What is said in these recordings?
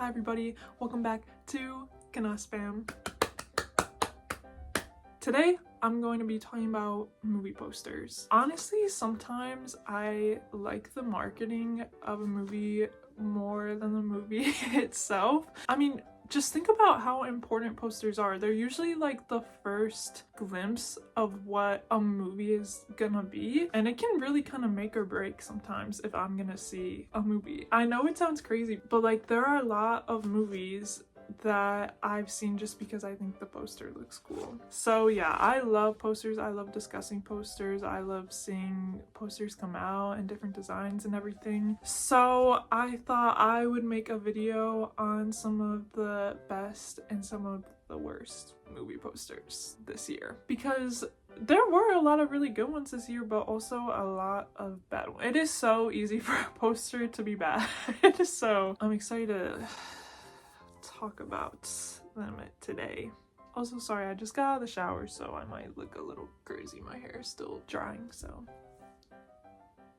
Hi everybody, welcome back to kenahspam. Today I'm going to be talking about movie posters. Honestly, sometimes I like the marketing of a movie more than the movie itself. I mean, just think about how important posters are. They're usually like the first glimpse of what a movie is gonna be, and it can really kind of make or break sometimes if I'm gonna see a movie. I know it sounds crazy, but like there are a lot of movies that I've seen just because I think the poster looks cool. So yeah, I love posters. I love discussing posters. I love seeing posters come out and different designs and everything. So I thought I would make a video on some of the best and some of the worst movie posters this year, because there were a lot of really good ones this year, but also a lot of bad ones. It is so easy for a poster to be bad. It is so, I'm excited to talk about them today. Also, sorry, I just got out of the shower, so I might look a little crazy. My hair is still drying, so.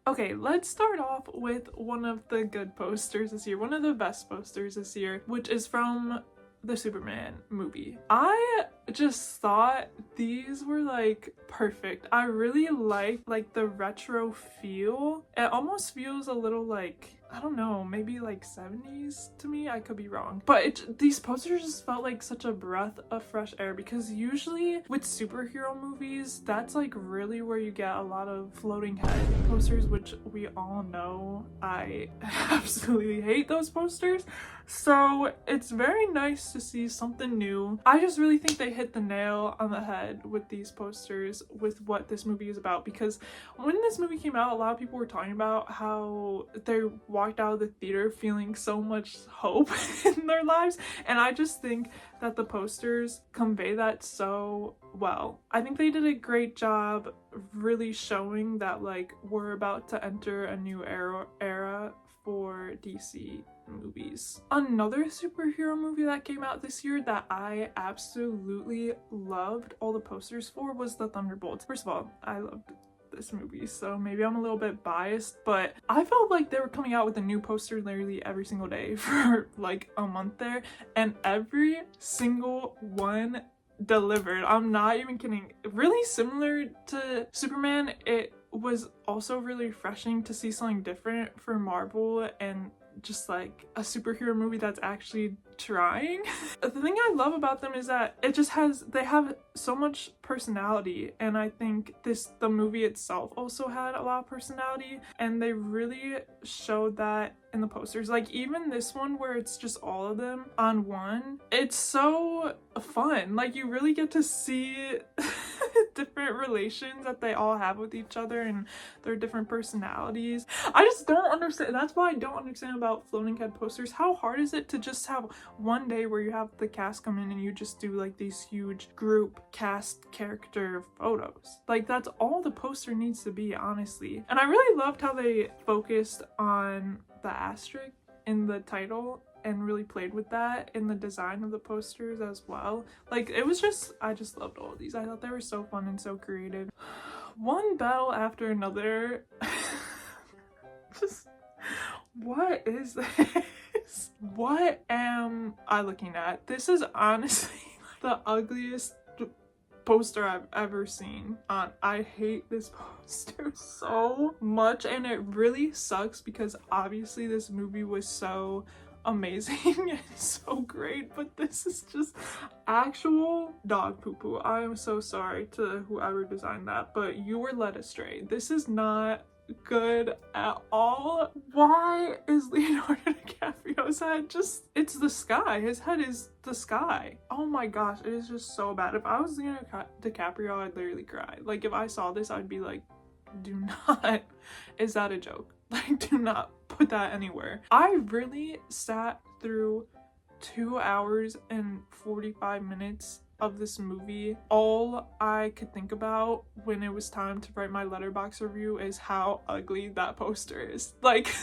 Okay, let's start off with one of the good posters this year, one of the best posters this year, which is from the Superman movie. I just thought these were like perfect. I really like the retro feel. It almost feels a little like, I don't know, maybe like 70s to me. I could be wrong, but these posters just felt like such a breath of fresh air, because usually with superhero movies, that's like really where you get a lot of floating head posters, which we all know I absolutely hate those posters. So it's very nice to see something new. I just really think they hit the nail on the head with these posters, with what this movie is about, because when this movie came out, a lot of people were talking about how they walked out of the theater feeling so much hope in their lives, and I just think that the posters convey that so well. I think they did a great job really showing that like we're about to enter a new era for DC movies. Another superhero movie that came out this year that I absolutely loved all the posters for was the Thunderbolts. First of all, I loved this movie, so maybe I'm a little bit biased, but I felt like they were coming out with a new poster literally every single day for like a month there, and every single one delivered. I'm not even kidding. Really similar to Superman, it was also really refreshing to see something different for Marvel and just like a superhero movie that's actually trying. The thing I love about them is that it just they have so much personality, and I think the movie itself also had a lot of personality, and they really showed that in the posters. Like even this one where it's just all of them on one, it's so fun. Like you really get to see different relations that they all have with each other and their different personalities. I just don't understand. That's why I don't understand about floating head posters. How hard is it to just have one day where you have the cast come in and you just do like these huge group cast character photos? Like that's all the poster needs to be, honestly. And I really loved how they focused on the asterisk in the title and really played with that in the design of the posters as well. Like it was just, I just loved all of these. I thought they were so fun and so creative. One battle after another. Just, what is this? What am I looking at? This is honestly the ugliest poster I've ever seen. I hate this poster so much, and it really sucks because obviously this movie was so amazing and so great, but this is just actual dog poo-poo. I am so sorry to whoever designed that, but you were led astray. This is not good at all. Why is Leonardo DiCaprio's head just, it's the sky. His head is the sky. Oh my gosh, it is just so bad. If I was Leonardo DiCaprio, I'd literally cry. Like if I saw this, I'd be like, do not, is that a joke? Like do not put that anywhere. I really sat through 2 hours and 45 minutes of this movie. All I could think about when it was time to write my letterbox review is how ugly that poster is. Like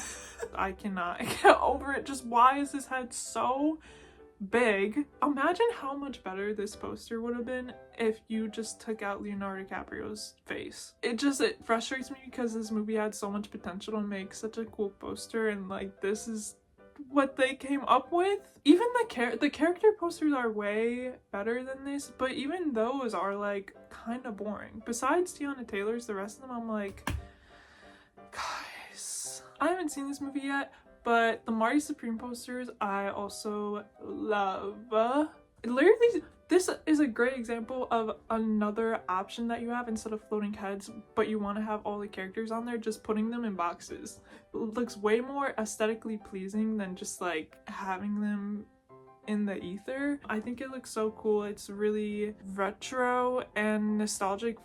I cannot get over it. Just why is his head so big? Imagine how much better this poster would have been if you just took out Leonardo DiCaprio's face. It frustrates me because this movie had so much potential to make such a cool poster, and like this is what they came up with. Even the character posters are way better than this, but even those are like kind of boring. Besides Tiana Taylor's, the rest of them I'm like, guys, I haven't seen this movie yet, but the Marty Supreme posters I also love. Literally, this is a great example of another option that you have instead of floating heads, but you want to have all the characters on there, just putting them in boxes. It looks way more aesthetically pleasing than just like having them in the ether. I think it looks so cool. It's really retro and nostalgic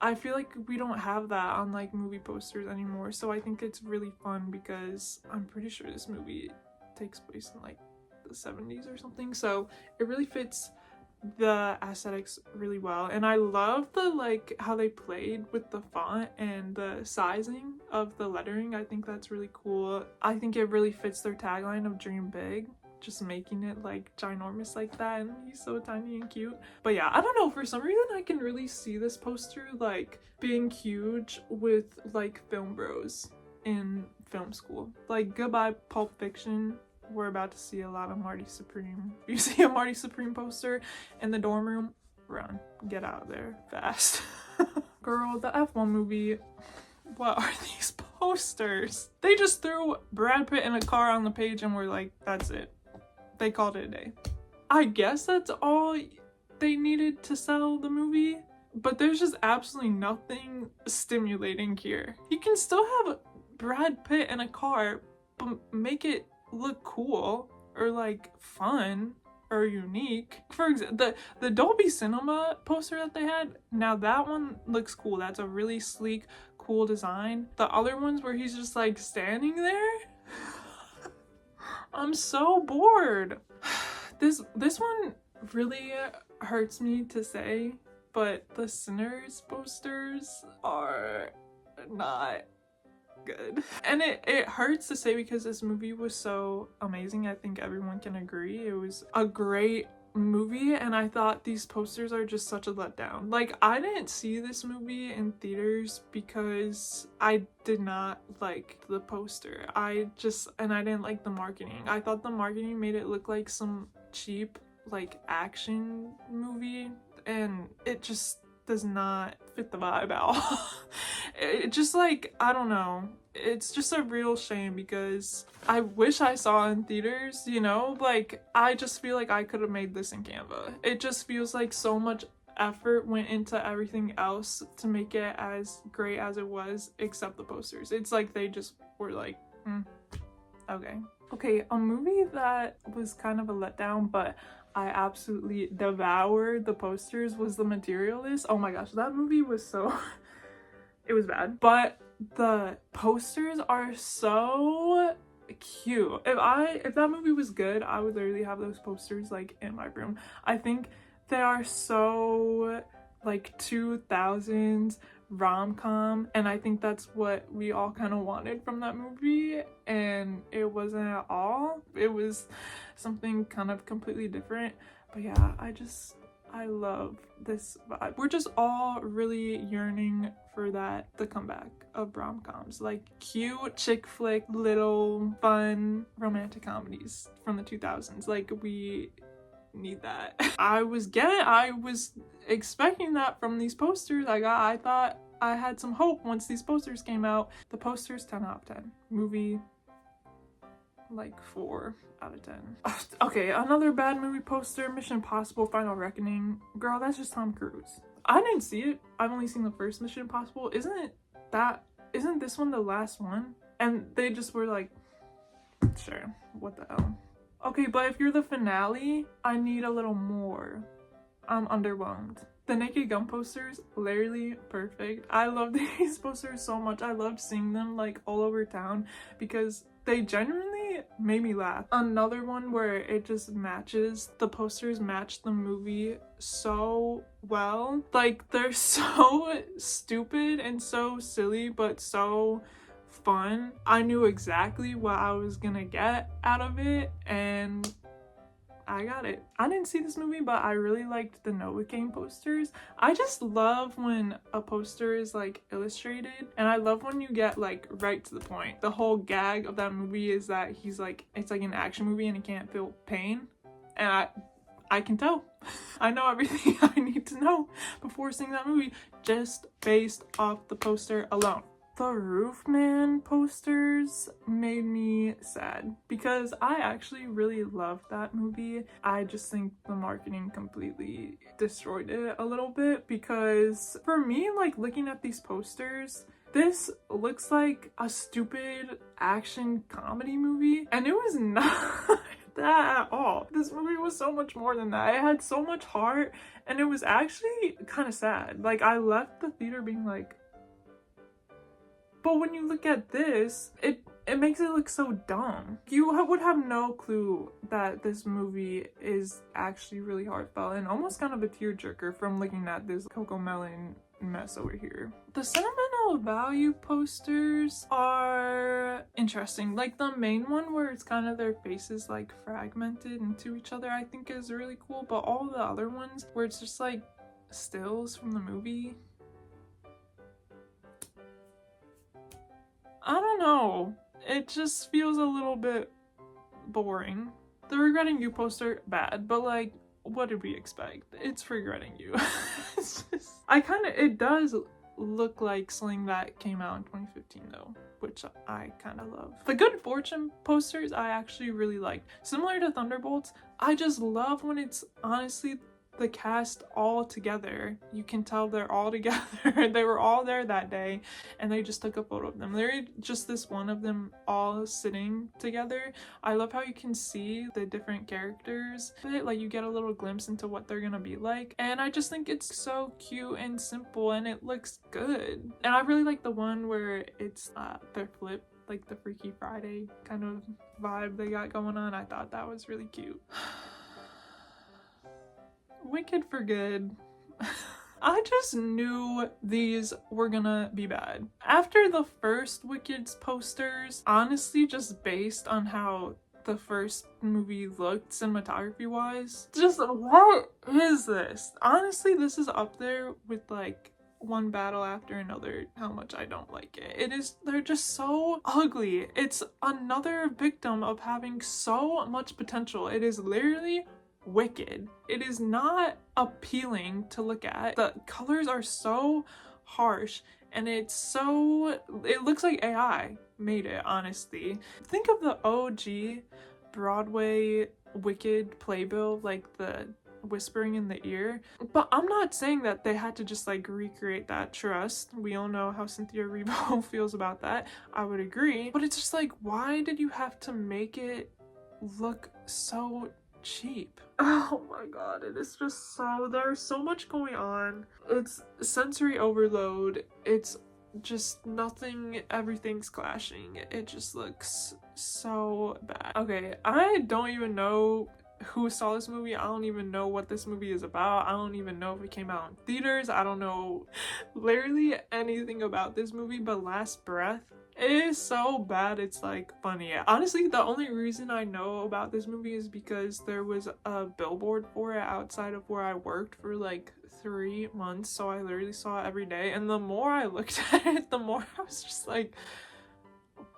I feel like we don't have that on like movie posters anymore, so I think it's really fun because I'm pretty sure this movie takes place in like the 70s or something, so it really fits the aesthetics really well. And I love the like how they played with the font and the sizing of the lettering. I think that's really cool. I think it really fits their tagline of dream big, just making it like ginormous like that, and he's so tiny and cute. But yeah, I don't know, for some reason I can really see this poster like being huge with like film bros in film school. Like, goodbye Pulp Fiction, we're about to see a lot of Marty Supreme. If you see a Marty Supreme poster in the dorm room, run, get out of there fast. Girl, the F1 movie, what are these posters? They just threw Brad Pitt in a car on the page and were like, that's it. They called it a day. I guess that's all they needed to sell the movie, but there's just absolutely nothing stimulating here. You can still have Brad Pitt in a car, but make it look cool or like fun or unique. For example, the Dolby Cinema poster that they had, now that one looks cool. That's a really sleek, cool design. The other ones where he's just like standing there, I'm so bored. This one really hurts me to say, but the Sinners posters are not good. And it hurts to say because this movie was so amazing. I think everyone can agree. It was a great movie, and I thought these posters are just such a letdown. Like, I didn't see this movie in theaters because I did not like the poster. I didn't like the marketing. I thought the marketing made it look like some cheap like action movie, and it just does not fit the vibe at all. It just like, I don't know, it's just a real shame because I wish I saw it in theaters, you know? Like, I just feel like I could have made this in Canva. It just feels like so much effort went into everything else to make it as great as it was, except the posters. It's like they just were like, okay, a movie that was kind of a letdown, but I absolutely devoured the posters, was The Materialist. Oh my gosh, that movie was so it was bad, but the posters are so cute. If that movie was good, I would literally have those posters like in my room. I think they are so like 2000s rom-com, and I think that's what we all kind of wanted from that movie, and it wasn't at all. It was something kind of completely different. But yeah, I love this vibe. We're just all really yearning for the comeback of rom-coms, like cute chick flick, little fun romantic comedies from the 2000s. Like, we need that. I was expecting that from these posters. I thought I had some hope once these posters came out. The posters, 10 out of 10. Movie, like 4 out of 10. Okay, another bad movie poster, Mission Impossible Final Reckoning. Girl, that's just Tom Cruise. I didn't see it. I've only seen the first Mission Impossible. Isn't this one the last one? And they just were like, sure, what the hell. Okay, but if you're the finale, I need a little more. I'm underwhelmed. The Naked Gun posters, literally perfect. I love these posters so much. I loved seeing them like all over town because they genuinely made me laugh. Another one where it just matches, the posters match the movie so well. Like, they're so stupid and so silly, but so fun. I knew exactly what I was gonna get out of it, and I got it. I didn't see this movie, but I really liked the Novocaine posters. I just love when a poster is like illustrated, and I love when you get like right to the point. The whole gag of that movie is that he's like, it's like an action movie and he can't feel pain, and I can tell. I know everything I need to know before seeing that movie just based off the poster alone. The Roofman posters made me sad because I actually really loved that movie. I just think the marketing completely destroyed it a little bit, because for me, like, looking at these posters, this looks like a stupid action comedy movie, and it was not that at all. This movie was so much more than that. It had so much heart, and it was actually kind of sad. Like, I left the theater being like, but when you look at this, it makes it look so dumb. You would have no clue that this movie is actually really heartfelt and almost kind of a tearjerker from looking at this Cocomelon mess over here. The sentimental value posters are interesting. Like the main one where it's kind of their faces like fragmented into each other, I think is really cool. But all the other ones where it's just like stills from the movie, I don't know. It just feels a little bit boring. The Regretting You poster, bad, but like, what did we expect? It's Regretting You. It's just, it does look like something that came out in 2015 though, which I kind of love. The Good Fortune posters I actually really liked. Similar to Thunderbolts, I just love when it's honestly the cast all together. You can tell they're all together. They were all there that day and they just took a photo of them. They're just this one of them all sitting together. I love how you can see the different characters. Like you get a little glimpse into what they're gonna be like, and I just think it's so cute and simple and it looks good. And I really like the one where it's their flip, like the Freaky Friday kind of vibe they got going on. I thought that was really cute. Wicked for Good. I just knew these were gonna be bad. After the first Wicked's posters, honestly, just based on how the first movie looked cinematography wise, just what is this? Honestly, this is up there with like One Battle After Another, how much I don't like it. They're just so ugly. It's another victim of having so much potential. It is literally wicked. It is not appealing to look at. The colors are so harsh and it looks like AI made it, honestly. Think of the OG Broadway Wicked playbill, like the whispering in the ear. But I'm not saying that they had to just like recreate that. Trust, we all know how Cynthia Erivo feels about that. I would agree. But it's just like, why did you have to make it look so cheap? Oh my god, it is just there's so much going on. It's sensory overload. It's just nothing, everything's clashing. It just looks so bad. Okay, I don't even know who saw this movie. I don't even know what this movie is about. I don't even know if it came out in theaters. I don't know literally anything about this movie but Last Breath. It is so bad, it's like funny. Honestly, the only reason I know about this movie is because there was a billboard for it outside of where I worked for like 3 months, so I literally saw it every day. And the more I looked at it, the more I was just like,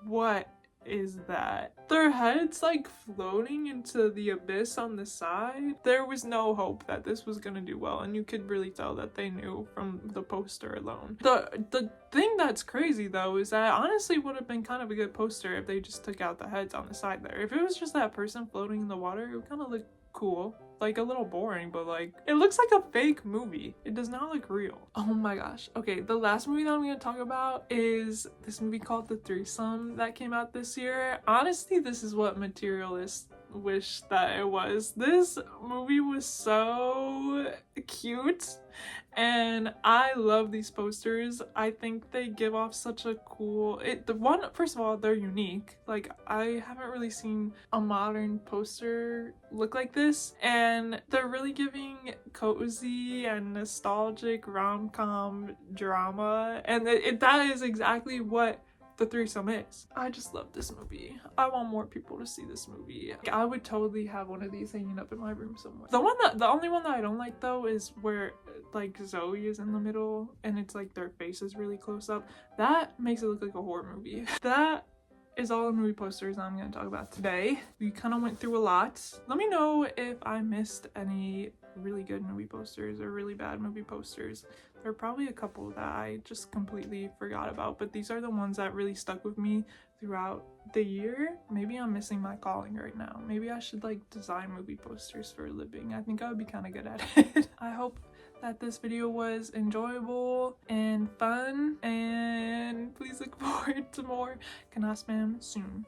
what is that? Their heads like floating into the abyss on the side. There was no hope that this was gonna do well, and you could really tell that they knew from the poster alone. The thing that's crazy though is that honestly would have been kind of a good poster if they just took out the heads on the side there. If it was just that person floating in the water, it would kind of look cool. Like a little boring, but like it looks like a fake movie. It does not look real. Oh my gosh. Okay, the last movie that I'm gonna talk about is this movie called The Threesome that came out this year. Honestly, this is what materialists wish that it was. This movie was so cute and I love these posters. I think they give off such a cool first of all, they're unique. Like I haven't really seen a modern poster look like this, and they're really giving cozy and nostalgic rom-com drama, and that is exactly what the threesome is. I just love this movie. I want more people to see this movie. I would totally have one of these hanging up in my room somewhere. The only one that I don't like though is where like Zoe is in the middle and it's like their face is really close up. That makes it look like a horror movie. That is all the movie posters I'm going to talk about today. We kind of went through a lot. Let me know if I missed any really good movie posters or really bad movie posters. There are probably a couple that I just completely forgot about, but these are the ones that really stuck with me throughout the year. Maybe I'm missing my calling right now. Maybe I should like design movie posters for a living. I think I would be kind of good at it. I hope that this video was enjoyable and fun, and please look forward to more Can I Spam soon.